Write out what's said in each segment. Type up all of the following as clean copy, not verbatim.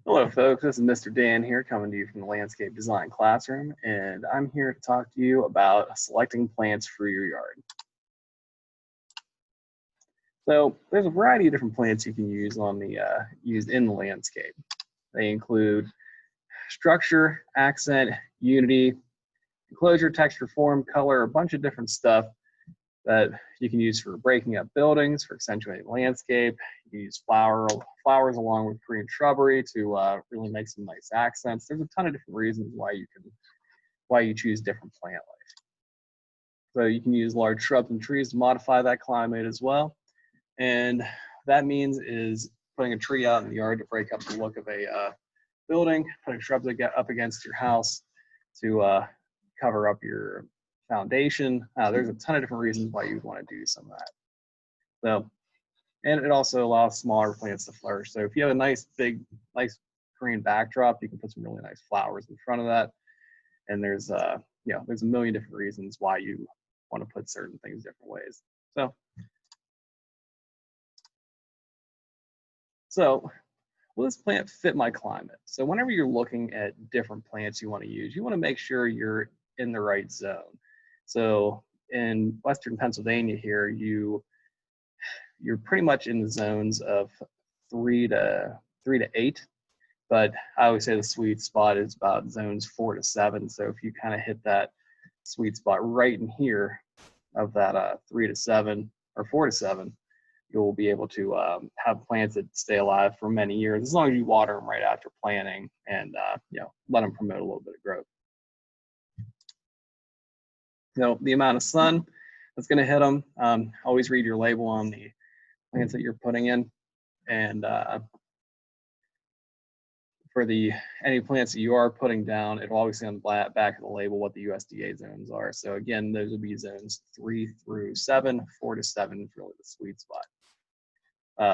Hello folks, this is Mr. Dan here coming to you from the Landscape Design Classroom, and I'm here to talk to you about selecting plants for your yard. So there's a variety of different plants you can use used in the landscape. They include structure, accent, unity, enclosure, texture, form, color, a bunch of different stuff that you can use for breaking up buildings, for accentuating landscape. You can use flowers along with Korean shrubbery to really make some nice accents. There's a ton of different reasons why you choose different plant life. So you can use large shrubs and trees to modify that climate as well. And that means is putting a tree out in the yard to break up the look of a building, putting shrubs up against your house to cover up your foundation. There's a ton of different reasons why you'd want to do some of that. So, and it also allows smaller plants to flourish. So if you have a nice green backdrop, you can put some really nice flowers in front of that. And there's there's a million different reasons why you want to put certain things different ways. So will this plant fit my climate? So whenever you're looking at different plants you want to use, you want to make sure you're in the right zone. So in Western Pennsylvania here, you're pretty much in the zones of 3 to 8, but I always say the sweet spot is about zones 4 to 7. So if you kind of hit that sweet spot right in here of that 3 to 7 or 4 to 7, you'll be able to have plants that stay alive for many years as long as you water them right after planting and let them promote a little bit of growth. So the amount of sun that's going to hit them, always read your label on the plants that you're putting in, and for any plants that you are putting down, it'll always say on the back of the label what the USDA zones are. So again, those will be zones 3 through 7, 4 to 7 is really the sweet spot.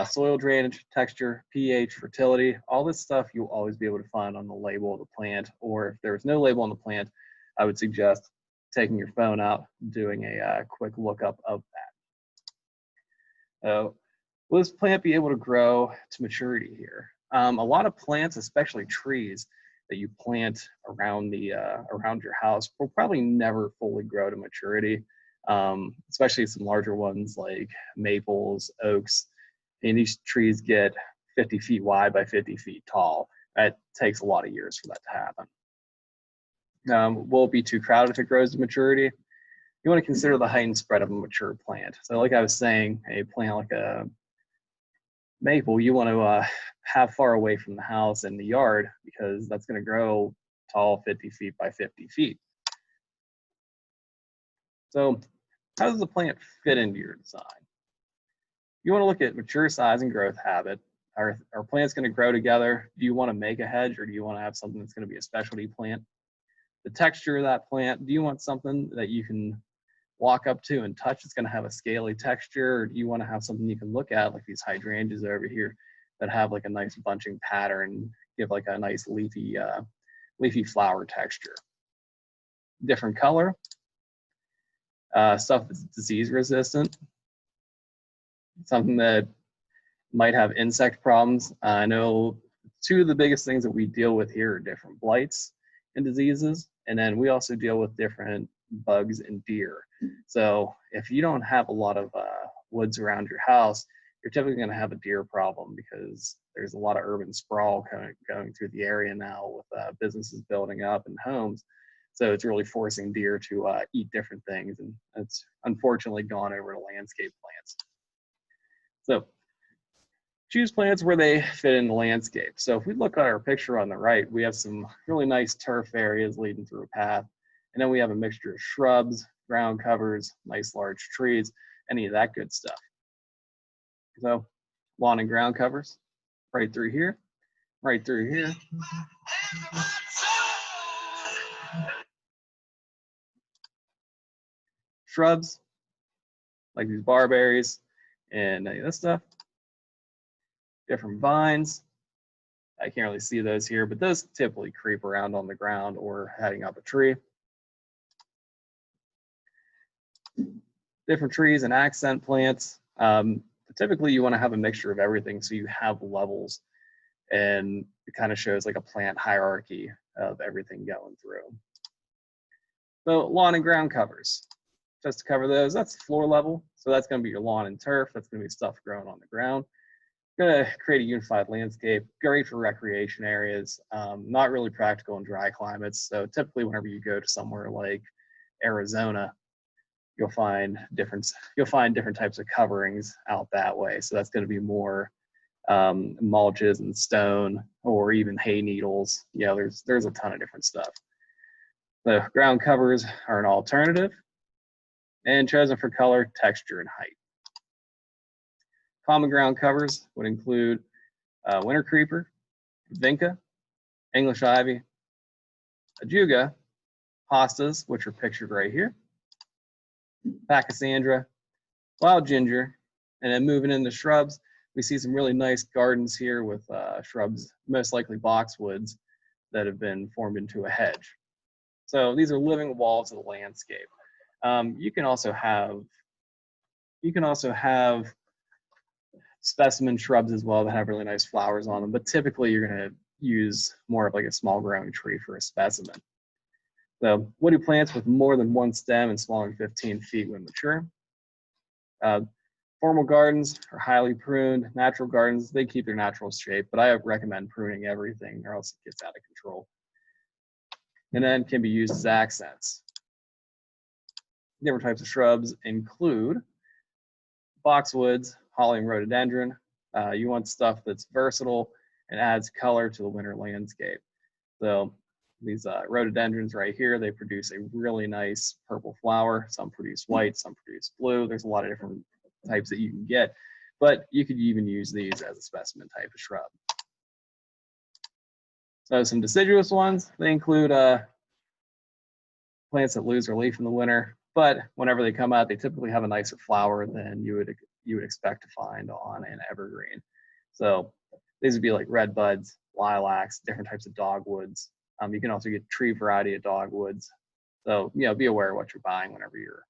Soil drainage, texture, pH, fertility, all this stuff you'll always be able to find on the label of the plant, or if there's no label on the plant, I would suggest taking your phone out, doing a quick lookup of that. Will this plant be able to grow to maturity here? A lot of plants, especially trees that you plant around your house, will probably never fully grow to maturity, especially some larger ones like maples, oaks. And these trees get 50 feet wide by 50 feet tall. That takes a lot of years for that to happen. Will it be too crowded if it grows to maturity? You want to consider the height and spread of a mature plant. So like I was saying, a plant like a maple, you want to have far away from the house and the yard because that's going to grow tall 50 feet by 50 feet. So how does the plant fit into your design? You want to look at mature size and growth habit. Are plants going to grow together? Do you want to make a hedge, or do you want to have something that's going to be a specialty plant? The texture of that plant, do you want something that you can walk up to and touch? It's going to have a scaly texture, or do you want to have something you can look at, like these hydrangeas over here that have like a nice bunching pattern, give like a nice leafy flower texture? Different color, stuff that's disease resistant, something that might have insect problems. I know two of the biggest things that we deal with here are different blights and diseases, and then we also deal with different bugs and deer. So if you don't have a lot of woods around your house, you're typically going to have a deer problem because there's a lot of urban sprawl going through the area now with businesses building up and homes. So it's really forcing deer to eat different things, and it's unfortunately gone over to landscape plants. So choose plants where they fit in the landscape. So if we look at our picture on the right, we have some really nice turf areas leading through a path. And then we have a mixture of shrubs, ground covers, nice large trees, any of that good stuff. So lawn and ground covers, right through here, right through here. Shrubs, like these barberries and any of this stuff. Different vines. I can't really see those here, but those typically creep around on the ground or heading up a tree. Different trees and accent plants. Typically, you want to have a mixture of everything so you have levels and it kind of shows like a plant hierarchy of everything going through. So lawn and ground covers, just to cover those, that's floor level. So that's going to be your lawn and turf. That's going to be stuff growing on the ground. Going to create a unified landscape, great for recreation areas, not really practical in dry climates. So typically whenever you go to somewhere like Arizona, you'll find different types of coverings out that way. So that's going to be more mulches and stone, or even hay needles. You know, there's a ton of different stuff. The ground covers are an alternative and chosen for color, texture, and height. Common ground covers would include winter creeper, vinca, English ivy, ajuga, hostas, which are pictured right here, pachysandra, wild ginger, and then moving into shrubs, we see some really nice gardens here with shrubs, most likely boxwoods, that have been formed into a hedge. So these are living walls of the landscape. You can also have specimen shrubs as well that have really nice flowers on them, but typically you're going to use more of like a small growing tree for a specimen. So woody plants with more than one stem and smaller than 15 feet when mature. Formal gardens are highly pruned. Natural gardens, they keep their natural shape, but I recommend pruning everything or else it gets out of control. And then can be used as accents. Different types of shrubs include boxwoods, holly, and rhododendron. You want stuff that's versatile and adds color to the winter landscape. So these rhododendrons right here, they produce a really nice purple flower. Some produce white, some produce blue. There's a lot of different types that you can get, but you could even use these as a specimen type of shrub. So some deciduous ones, they include plants that lose their leaf in the winter, but whenever they come out, they typically have a nicer flower than you would expect to find on an evergreen. So these would be like red buds, lilacs, different types of dogwoods. You can also get tree variety of dogwoods. So, you know, be aware of what you're buying whenever you're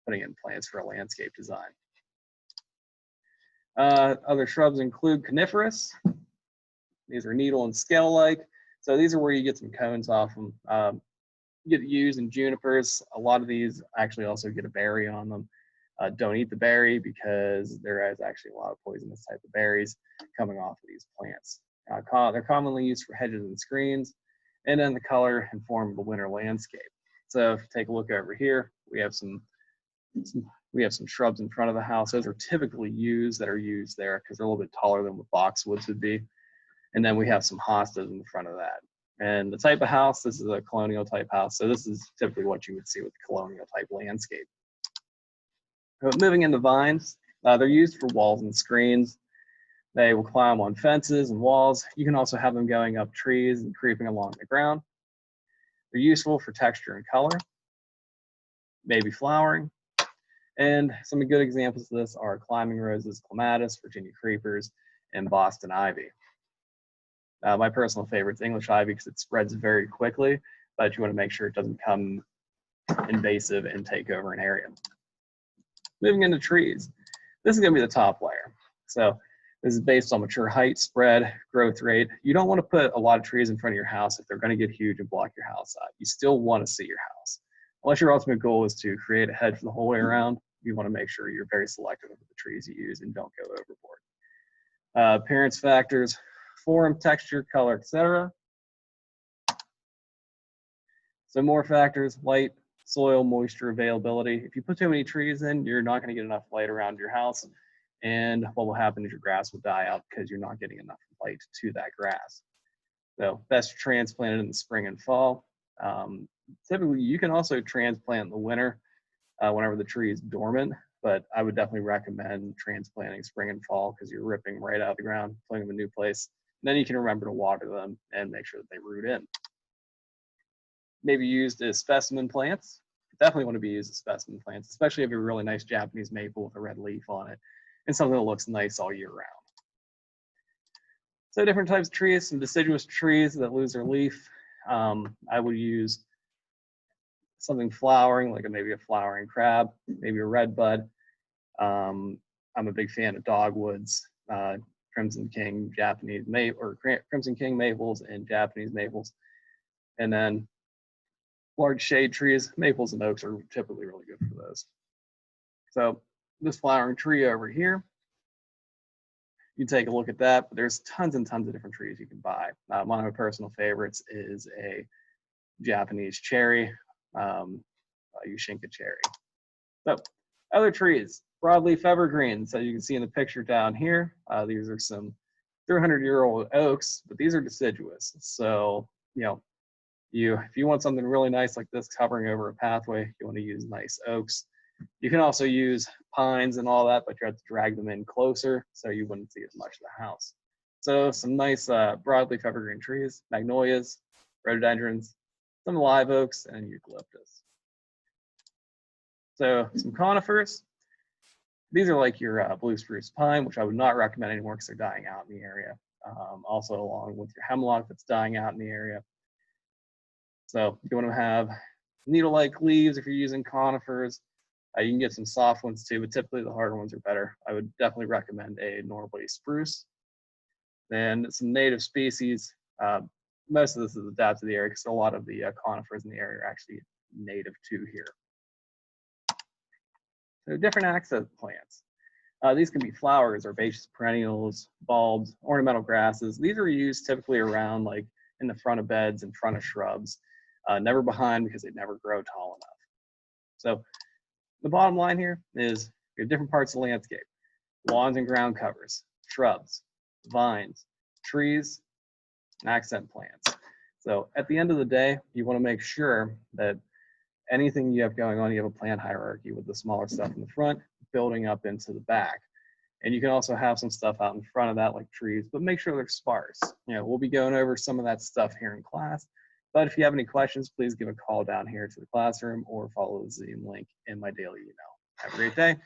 putting in plants for a landscape design. Other shrubs include coniferous. These are needle and scale-like. So these are where you get some cones off them. You get used in junipers. A lot of these actually also get a berry on them. Don't eat the berry because there is actually a lot of poisonous type of berries coming off of these plants. They're commonly used for hedges and screens, and then the color and form of the winter landscape. So if you take a look over here, we have some shrubs in front of the house. Those are typically used there because they're a little bit taller than what boxwoods would be. And then we have some hostas in front of that. And the type of house, this is a colonial type house. So this is typically what you would see with the colonial type landscape. But moving into vines, they're used for walls and screens. They will climb on fences and walls. You can also have them going up trees and creeping along the ground. They're useful for texture and color, maybe flowering. And some good examples of this are climbing roses, clematis, Virginia creepers, and Boston ivy. My personal favorite is English ivy because it spreads very quickly, but you want to make sure it doesn't become invasive and take over an area. Moving into trees, this is going to be the top layer. So this is based on mature height, spread, growth rate. You don't want to put a lot of trees in front of your house if they're going to get huge and block your house out. You still want to see your house. Unless your ultimate goal is to create a hedge for the whole way around, you want to make sure you're very selective of the trees you use and don't go overboard. Appearance factors, form, texture, color, etc. So more factors, light, soil, moisture, availability. If you put too many trees in, you're not going to get enough light around your house. And what will happen is your grass will die out because you're not getting enough light to that grass. So best transplanted in the spring and fall. Typically, you can also transplant in the winter whenever the tree is dormant, but I would definitely recommend transplanting spring and fall because you're ripping right out of the ground, putting them in a new place. And then you can remember to water them and make sure that they root in. Maybe used as specimen plants. Definitely want to be used as specimen plants, especially if you have a really nice Japanese maple with a red leaf on it and something that looks nice all year round. So different types of trees, some deciduous trees that lose their leaf. I would use something flowering, like maybe a flowering crab, maybe a red bud. I'm a big fan of dogwoods. Crimson King Japanese maple, or Crimson King maples and Japanese maples. And then large shade trees, maples and oaks are typically really good for those. So this flowering tree over here, you take a look at that, but there's tons and tons of different trees you can buy. One of my personal favorites is a Japanese cherry, Yushinka cherry. So other trees, broadleaf evergreens, so you can see in the picture down here, these are some 300-year-old oaks, but these are deciduous. So, you know, if you want something really nice like this covering over a pathway, you want to use nice oaks. You can also use pines and all that, but you have to drag them in closer so you wouldn't see as much of the house. So some nice broadleaf evergreen trees, magnolias, rhododendrons, some live oaks, and eucalyptus. So some conifers. These are like your blue spruce pine, which I would not recommend anymore because they're dying out in the area. Also along with your hemlock that's dying out in the area. So you want to have needle-like leaves if you're using conifers. You can get some soft ones too, but typically the harder ones are better. I would definitely recommend a Norway spruce. Then some native species. Most of this is adapted to the area because a lot of the conifers in the area are actually native to here. So different accent plants. These can be flowers, herbaceous perennials, bulbs, ornamental grasses. These are used typically around like in the front of beds, in front of shrubs, never behind because they never grow tall enough. So the bottom line here is your different parts of the landscape: lawns and ground covers, shrubs, vines, trees, and accent plants. So at the end of the day, you want to make sure that anything you have going on, you have a plant hierarchy with the smaller stuff in the front building up into the back. And you can also have some stuff out in front of that like trees, but make sure they're sparse. You know, we'll be going over some of that stuff here in class. But if you have any questions, please give a call down here to the classroom or follow the Zoom link in my daily email. Have a great day.